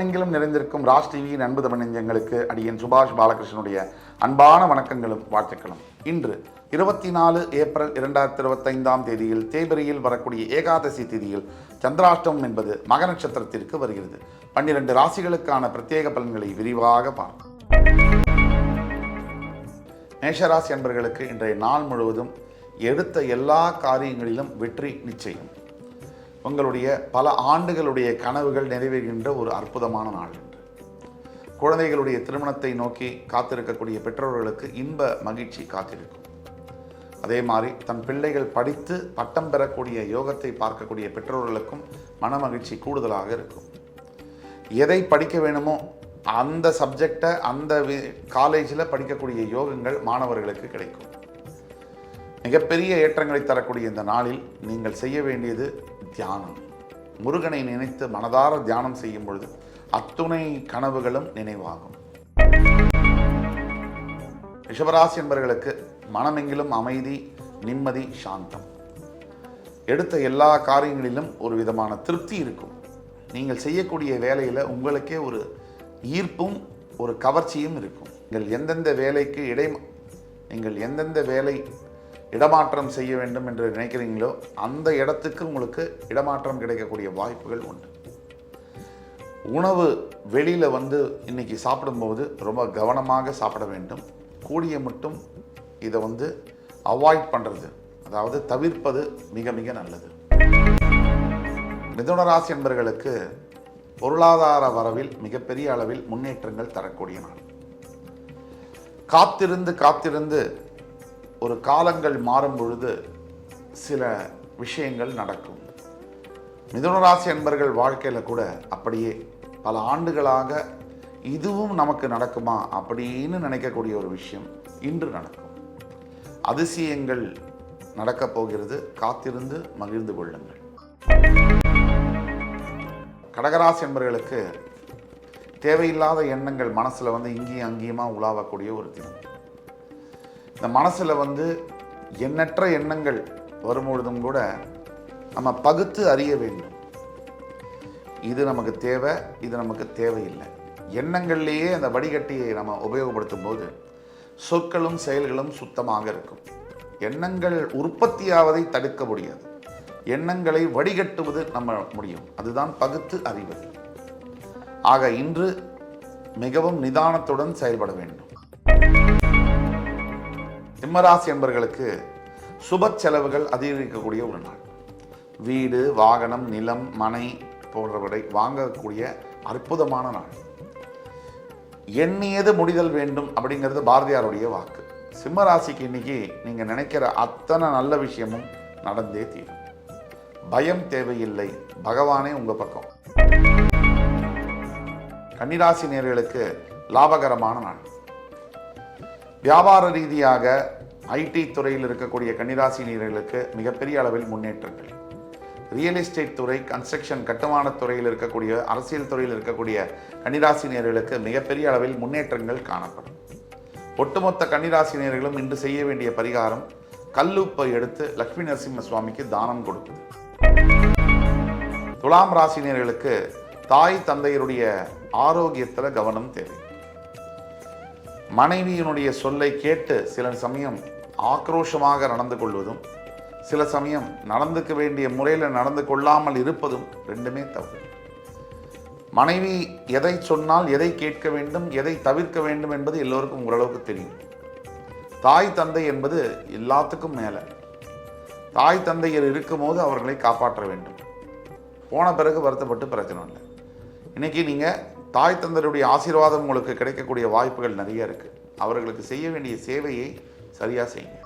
உலகமெங்கிலும் நிறைந்திருக்கும் ராஜ் டிவியின் அன்பு தமிழ் நெஞ்சங்களுக்கு அடியன் சுபாஷ் பாலகிருஷ்ணனுடைய அன்பான வணக்கங்களும் வாழ்த்துக்களும். இன்று 24 ஏப்ரல் 2025 தேதியில் தேய்பிரையில் வரக்கூடிய ஏகாதசி திதியில் சந்திராஷ்டமம் என்பது மக நட்சத்திரத்திற்கு வருகிறது. 12 ராசிகளுக்கான பிரத்யேக பலன்களை விரிவாக பார்ப்போம். மேஷராசி அன்பர்களுக்கு இன்றைய நாள் முழுவதும் எடுத்த எல்லா காரியங்களிலும் வெற்றி நிச்சயம். உங்களுடைய பல ஆண்டுகளுடைய கனவுகள் நிறைவேறுகின்ற ஒரு அற்புதமான நாள் என்று. குழந்தைகளுடைய திருமணத்தை நோக்கி காத்திருக்கக்கூடிய பெற்றோர்களுக்கு இன்ப மகிழ்ச்சி காத்திருக்கும். அதே மாதிரி தன் பிள்ளைகள் படித்து பட்டம் பெறக்கூடிய யோகத்தை பார்க்கக்கூடிய பெற்றோர்களுக்கும் மன மகிழ்ச்சி கூடுதலாக இருக்கும். எதை படிக்க வேணுமோ அந்த சப்ஜெக்டை அந்த காலேஜில் படிக்கக்கூடிய யோகங்கள் மாணவர்களுக்கு கிடைக்கும். மிகப்பெரிய ஏற்றங்களை தரக்கூடிய இந்த நாளில் நீங்கள் செய்ய வேண்டியது தியானம். முருகனை நினைத்து மனதார தியானம் செய்யும் பொழுது அத்துணை கனவுகளும் நினைவாகும். ரிஷபராசி என்பவர்களுக்கு மனமெங்கிலும் அமைதி, நிம்மதி, சாந்தம். எடுத்த எல்லா காரியங்களிலும் ஒரு விதமான திருப்தி இருக்கும். நீங்கள் செய்யக்கூடிய வேலையில் உங்களுக்கே ஒரு ஈர்ப்பும் ஒரு கவர்ச்சியும் இருக்கும். நீங்கள் எந்தெந்த வேலை இடமாற்றம் செய்ய வேண்டும் என்று நினைக்கிறீங்களோ அந்த இடத்துக்கு உங்களுக்கு இடமாற்றம் கிடைக்கக்கூடிய வாய்ப்புகள் உண்டு. உணவு வெளியில் இன்னைக்கு சாப்பிடும்போது ரொம்ப கவனமாக சாப்பிட வேண்டும். கூடிய மட்டும் இதை அவாய்ட் பண்ணுறது, அதாவது தவிர்ப்பது மிக மிக நல்லது. மிதுன ராசி என்பவர்களுக்கு பொருளாதார வரவில் மிகப்பெரிய அளவில் முன்னேற்றங்கள் தரக்கூடிய நாள். காத்திருந்து ஒரு காலங்கள் மாறும் பொழுது சில விஷயங்கள் நடக்கும். மிதுனராசி என்பர்கள் வாழ்க்கையில் கூட அப்படியே பல ஆண்டுகளாக இதுவும் நமக்கு நடக்குமா அப்படின்னு நினைக்கக்கூடிய ஒரு விஷயம் இன்று நடக்கும். அதிசயங்கள் நடக்கப் போகிறது. காத்திருந்து மகிழ்ந்து கொள்ளுங்கள். கடகராசி என்பர்களுக்கு தேவையில்லாத எண்ணங்கள் மனசில் இங்கேயும் அங்கேயுமா உலாவக்கூடிய ஒரு தினம். இந்த மனசில் எண்ணற்ற எண்ணங்கள் வரும்பொழுதும் கூட நம்ம பகுத்து அறிய வேண்டும். இது நமக்கு தேவை, இது நமக்கு தேவையில்லை. எண்ணங்கள்லேயே அந்த வடிகட்டியை நம்ம உபயோகப்படுத்தும் போது சொற்களும் செயல்களும் சுத்தமாக இருக்கும். எண்ணங்கள் உற்பத்தியாவதை தடுக்க முடியாது. எண்ணங்களை வடிகட்டுவது நம்ம முடியும். அதுதான் பகுத்து அறிவது. ஆக இன்று மிகவும் நிதானத்துடன் செயல்பட வேண்டும். சிம்மராசி என்பவர்களுக்கு சுப செலவுகள் அதிகரிக்கக்கூடிய ஒரு நாள். வீடு, வாகனம், நிலம், மனை போன்றவற்றை வாங்கக்கூடிய அற்புதமான நாள். எண்ணியது முடிதல் வேண்டும் அப்படிங்கிறது பாரதியாருடைய வாக்கு. சிம்மராசிக்கு இன்னைக்கு நீங்கள் நினைக்கிற அத்தனை நல்ல விஷயமும் நடந்தே தீரும். பயம் தேவையில்லை, பகவானே உங்கள் பக்கம். கன்னிராசி நேயர்களுக்கு லாபகரமான நாள். வியாபார ரீதியாக ஐடி துறையில் இருக்கக்கூடிய கன்னிராசி நேயர்களுக்கு மிகப்பெரிய அளவில் முன்னேற்றங்கள். ரியல் எஸ்டேட் துறை, கன்ஸ்ட்ரக்ஷன், கட்டுமான துறையில் இருக்கக்கூடிய, அரசியல் துறையில் இருக்கக்கூடிய கன்னிராசி நேயர்களுக்கு மிகப்பெரிய அளவில் முன்னேற்றங்கள் காணப்படும். ஒட்டுமொத்த கன்னிராசி நேயர்களும் இன்று செய்ய வேண்டிய பரிகாரம் கல்லுப்பை எடுத்து லட்சுமி நரசிம்ம சுவாமிக்கு தானம் கொடுக்குது. துலாம் ராசி நேயர்களுக்கு தாய் தந்தையருடைய ஆரோக்கியத்தில் கவனம் தேவை. மனைவியினுடைய சொல்லை கேட்டு சில சமயம் ஆக்ரோஷமாக நடந்து கொள்வதும், சில சமயம் நடந்துக்க வேண்டிய முறையில் நடந்து கொள்ளாமல் இருப்பதும் ரெண்டுமே தவறு. மனைவி எதை சொன்னால் எதை கேட்க வேண்டும், எதை தவிர்க்க வேண்டும் என்பது எல்லோருக்கும் ஓரளவுக்கு தெரியும். தாய் தந்தை என்பது எல்லாத்துக்கும் மேலே. தாய் தந்தையர் இருக்கும்போது அவர்களை காப்பாற்ற வேண்டும். போன பிறகு வருத்தப்பட்டு பிரச்சனை இல்லை. இன்னைக்கு நீங்கள் தாய் தந்தையுடைய ஆசீர்வாதம் உங்களுக்கு கிடைக்கக்கூடிய வாய்ப்புகள் நிறைய இருக்கு. அவர்களுக்கு செய்ய வேண்டிய சேவையை சரியாக செய்யுங்க.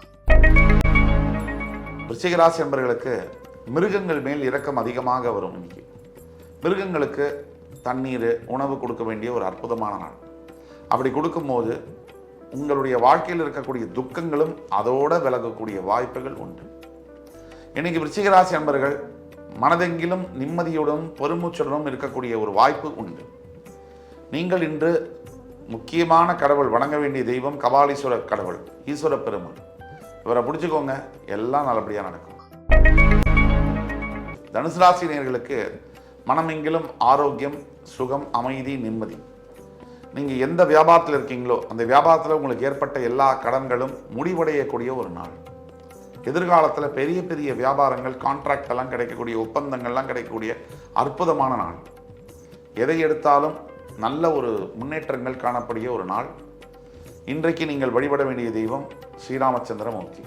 விருச்சிக ராசி என்பவர்களுக்கு மிருகங்கள் மேல் இரக்கம் அதிகமாக வரும். இன்னைக்கு மிருகங்களுக்கு தண்ணீர், உணவு கொடுக்க வேண்டிய ஒரு அற்புதமான நாள். அப்படி கொடுக்கும்போது உங்களுடைய வாழ்க்கையில் இருக்கக்கூடிய துக்கங்களும் அதோடு விலகக்கூடிய வாய்ப்புகள் உண்டு. இன்னைக்கு விருச்சிக ராசி என்பவர்கள் மனதெங்கிலும் நிம்மதியுடன் பெருமூச்சுடனும் இருக்கக்கூடிய ஒரு வாய்ப்பு உண்டு. நீங்கள் இன்று முக்கியமான கடவுள், வணங்க வேண்டிய தெய்வம் கபாலீஸ்வரர் கடவுள், ஈஸ்வர பெருமாள். இவரை பிடிச்சிக்கோங்க, எல்லாம் நல்லபடியாக நடக்கும். தனுசு ராசி நேயர்களுக்கு மனமெங்கிலும் ஆரோக்கியம், சுகம், அமைதி, நிம்மதி. நீங்கள் எந்த வியாபாரத்தில் இருக்கீங்களோ அந்த வியாபாரத்தில் உங்களுக்கு ஏற்பட்ட எல்லா கடன்களும் முடிவடையக்கூடிய ஒரு நாள். எதிர்காலத்தில் பெரிய பெரிய வியாபாரங்கள், கான்ட்ராக்ட் எல்லாம் கிடைக்கக்கூடிய, ஒப்பந்தங்கள்லாம் கிடைக்கக்கூடிய அற்புதமான நாள். எதை எடுத்தாலும் நல்ல ஒரு முன்னேற்றங்கள் காணக்கூடிய ஒரு நாள். இன்றைக்கு நீங்கள் வழிபட வேண்டிய தெய்வம் ஸ்ரீராமச்சந்திரமூர்த்தி.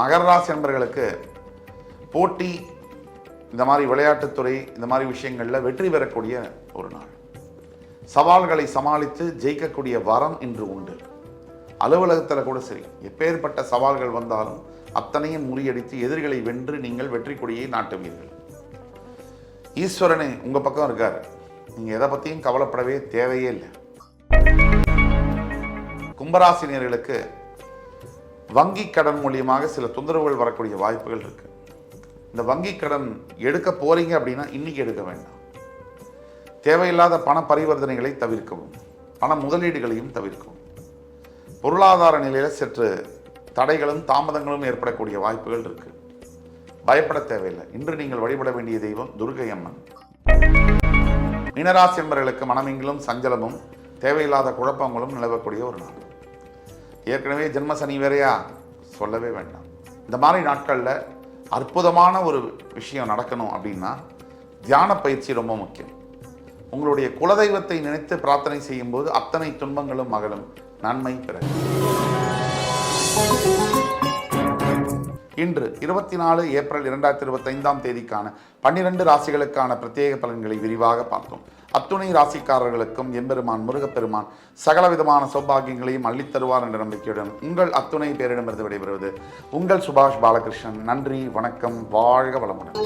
மகர ராசி என்பவர்களுக்கு போட்டி, இந்த மாதிரி விளையாட்டுத்துறை, இந்த மாதிரி விஷயங்களில் வெற்றி பெறக்கூடிய ஒரு நாள். சவால்களை சமாளித்து ஜெயிக்கக்கூடிய வரம் இன்று உண்டு. அலுவலகத்தில் கூட சரி, எப்பேற்பட்ட சவால்கள் வந்தாலும் அத்தனையும் முறியடித்து எதிரிகளை வென்று நீங்கள் வெற்றி கொடியை நாட்டுவீர்கள். ஈஸ்வரனே உங்கள் பக்கம் இருக்கார். நீங்கள் எதை பற்றியும் கவலைப்படவே தேவையே இல்லை. கும்பராசினியர்களுக்கு வங்கி கடன் மூலியமாக சில தொந்தரவுகள் வரக்கூடிய வாய்ப்புகள் இருக்கு. இந்த வங்கி கடன் எடுக்க போறீங்க அப்படின்னா இன்னைக்கு எடுக்க வேண்டாம். தேவையில்லாத பண பரிவர்த்தனைகளை தவிர்க்கவும், பண முதலீடுகளையும் தவிர்க்கவும். பொருளாதார நிலையில சற்று தடைகளும் தாமதங்களும் ஏற்படக்கூடிய வாய்ப்புகள் இருக்கு. பயப்பட தேவையில்லை. இன்று நீங்கள் வழிபட வேண்டிய தெய்வம் துர்க்கை அம்மன். மீனராசி என்பவர்களுக்கு மனமெங்கிலும் சஞ்சலமும் தேவையில்லாத குழப்பங்களும் நிலவக்கூடிய ஒரு நாள். ஏற்கனவே ஜென்ம சனி வேறையா, சொல்லவே வேண்டாம். இந்த மாதிரி நாட்களில் அற்புதமான ஒரு விஷயம் நடக்கணும் அப்படின்னா தியான பயிற்சி ரொம்ப முக்கியம். உங்களுடைய குலதெய்வத்தை நினைத்து பிரார்த்தனை செய்யும் போது அத்தனை துன்பங்களும் மகளும் நன்மை பிறகு. இன்று 24 ஏப்ரல் 2025 தேதிக்கான 12 ராசிகளுக்கான பிரத்யேக பலன்களை விரிவாக பார்த்தோம். அத்துணை ராசிக்காரர்களுக்கும் எம்பெருமான் முருகப்பெருமான் சகலவிதமான சௌபாகியங்களையும் அள்ளித்தருவார் என்ற நம்பிக்கையுடன் உங்கள் அத்துணை பேரிடமிருந்து விடைபெறுவது உங்கள் சுபாஷ் பாலகிருஷ்ணன். நன்றி, வணக்கம், வாழ்க வளமுடன்.